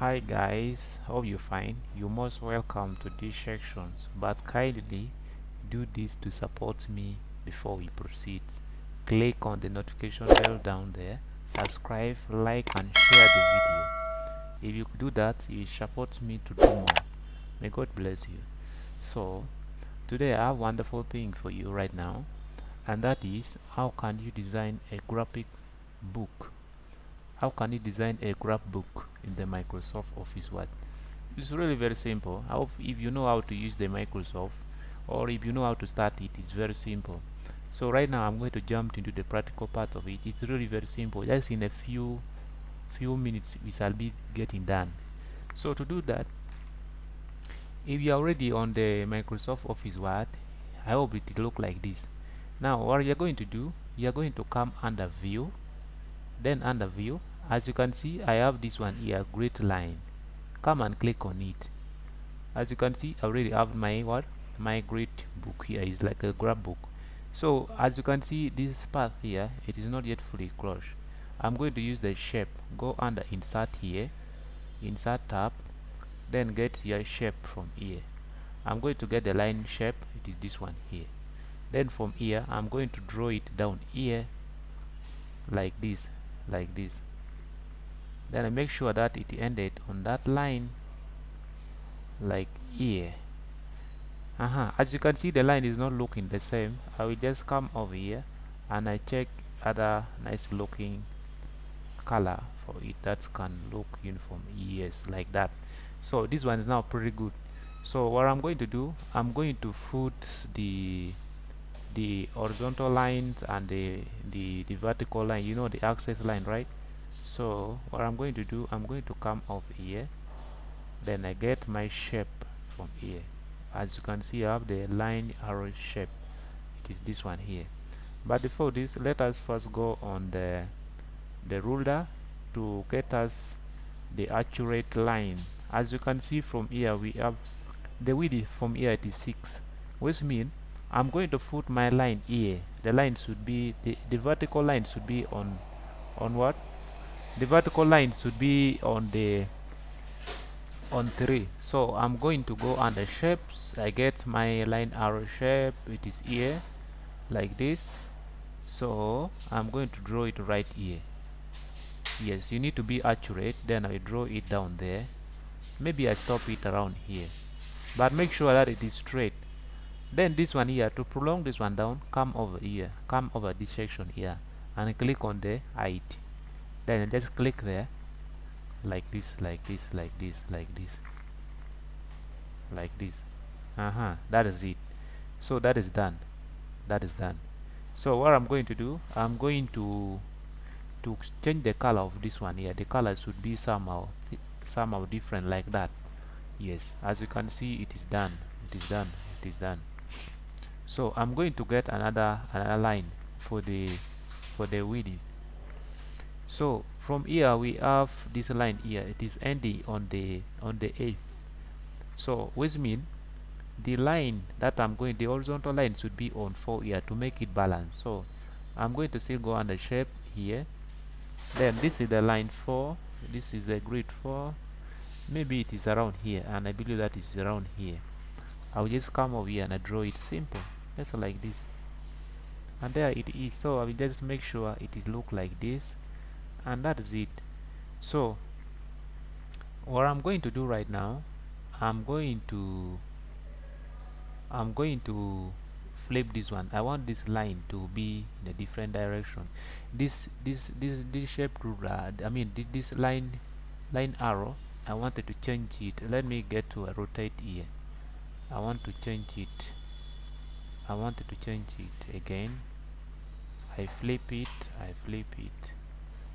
Hi guys, hope you fine. You're most welcome to these sections, but kindly do this to support me before we proceed. Click on the notification bell down there, subscribe, like and share the video. If you do that, you will support me to do more. May God bless you. So, today I have a wonderful thing for you right now, and that is how can you design a graphic book. How can you design a graph book in the Microsoft Office Word? It's really very simple. If you know how to use the Microsoft, or if you know how to start it, it's very simple. So right now I'm going to jump into the practical part of it. It's really very simple. Just in a few minutes we shall be getting done. So to do that, if you are already on the Microsoft Office Word, I hope it will look like this. Now what you're going to do, you're going to come under View, then under View, as you can see, I have this one here, Great Line. Come and click on it. As you can see, I already have my great book here. Is like a grab book. So as you can see, this path here, it is not yet fully closed. I'm going to use the shape. Go under Insert here, Insert tab, then get your shape from here. I'm going to get the line shape. It is this one here. Then from here, I'm going to draw it down here like this, like this. Then I make sure that it ended on that line like here. As you can see, the line is not looking the same. I will just come over here and I check other nice looking color for it that can look uniform. Yes, like that. So this one is now pretty good. So what I'm going to do, I'm going to put the horizontal lines and the vertical line, you know, the axis line, right? So what I'm going to do, I'm going to come over here, then I get my shape from here. As you can see, I have the line arrow shape. It is this one here. But before this, let us first go on the ruler to get us the accurate line. As you can see from here, we have the width from here, it is 6, which means I'm going to put my line here. The line should be the vertical line should be on what? The vertical line should be on 3. So I'm going to go under shapes. I get my line arrow shape. It is here like this. So I'm going to draw it right here. Yes, you need to be accurate. Then I draw it down there. Maybe I stop it around here, but make sure that it is straight. Then this one here, to prolong this one down, come over here, come over this section here and click on the height. Then just click there like this, like this, like this, like this, like this. That is it. So that is done. That is done. So what I'm going to do, I'm going to change the color of this one here. The color should be somehow different like that. Yes, as you can see, it is done. It is done. It is done. So I'm going to get another line for the width. So from here we have this line here. It is ending on the 8th. So which means the line that the horizontal line should be on 4 here to make it balance. So I'm going to still go under shape here. Then this is the line 4. This is the grid 4. Maybe it is around here, and I believe that is around here. I'll just come over here and I draw it simple, just like this, and there it is. So I will just make sure it is look like this, and that is it. So what I'm going to do right now, I'm going to flip this one. I want this line to be in a different direction. This shape ruler, I mean this line arrow, I wanted to change it. Let me get to a rotate here. I want to change it. I wanted to change it again. I flip it.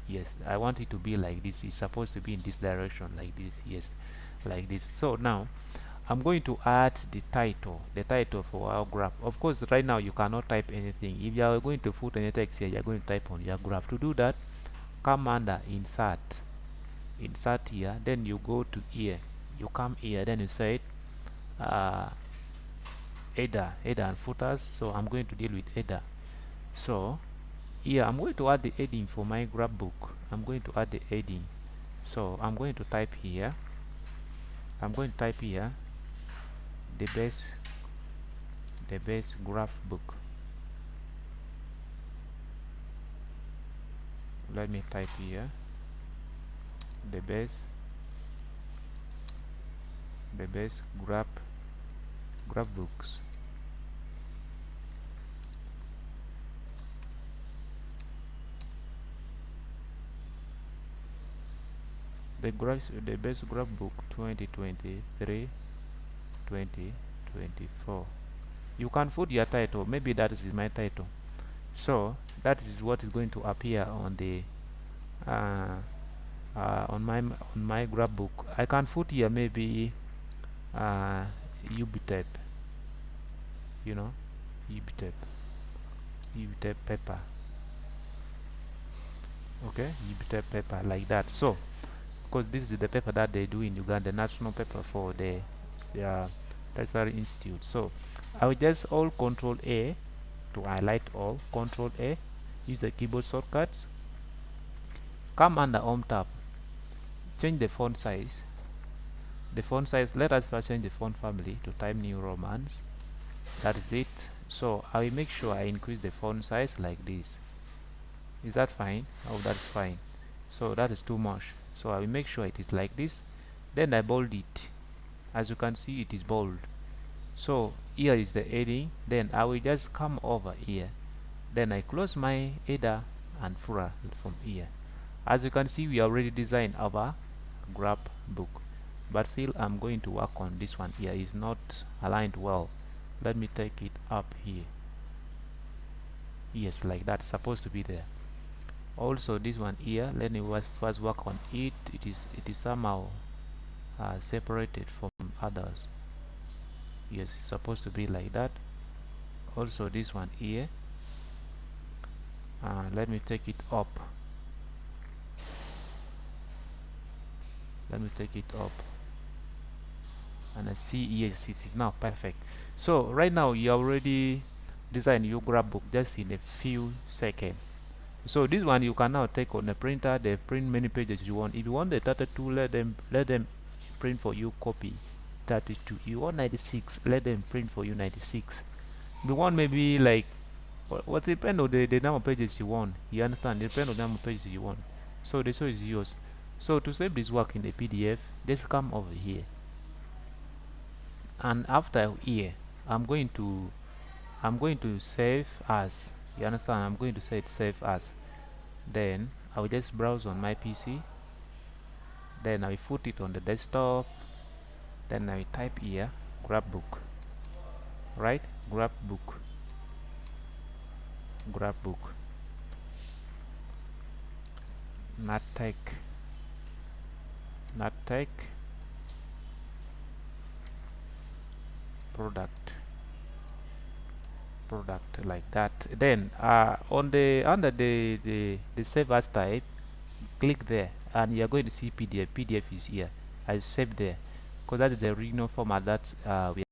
Yes, I want it to be like this. It's supposed to be in this direction, like this. Yes, like this. So now I'm going to add the title for our graph. Of course, right now you cannot type anything. If you are going to put any text here, you're going to type on your graph. To do that, come under insert here, then you go to here, you come here, then you say uh, header and footers. So I'm going to deal with header. So here I'm going to add the heading for my graph book. I'm going to add the heading. So I'm going to type here, the base graph book. Let me type here the base graph books. The base graph book 2023 2024. You can put your title, maybe that is my title. So that is what is going to appear on the on my graph book. I can put here maybe UB tape, you know, UB tape paper. Okay, UB tape paper, like that. So because this is the paper that they do in Uganda, the national paper for the tertiary institute. So I will just all Control A to highlight all. Control A, use the keyboard shortcuts. Come under Home tab, change the font size. Let us first change the font family to Time New Roman. That is it. So I will make sure I increase the font size like this. Is that fine? Oh, that's fine. So that is too much. So I will make sure it is like this. Then I bold it. As you can see, it is bold. So here is the heading. Then I will just come over here. Then I close my header and footer from here. As you can see, we already designed our graph book, but still I'm going to work on this one here. It's not aligned well. Let me take it up here. Yes, like that. It's supposed to be there. Also this one here, let me first work on it. It is somehow separated from others. Yes, it's supposed to be like that. Also this one here, let me take it up. And I see, yes, it is now perfect. So right now you already designed your graph book just in a few seconds. So this one you can now take on a printer. They print many pages you want. If you want the 32, let them print for you copy 32. You want 96, let them print for you 96. The one maybe like what depend on the number of pages you want. You understand? Depend on the number of pages you want. So the choice is yours. So to save this work in the PDF, just come over here, and after here I'm going to save as. You understand? I'm going to say save as. Then I will just browse on my PC. Then I will put it on the desktop. Then I will type here graph book. Right? Graph book. Not tech product, like that. Then on the under the save as type, click there and you are going to see PDF. PDF is here. I save there because that is the original format that we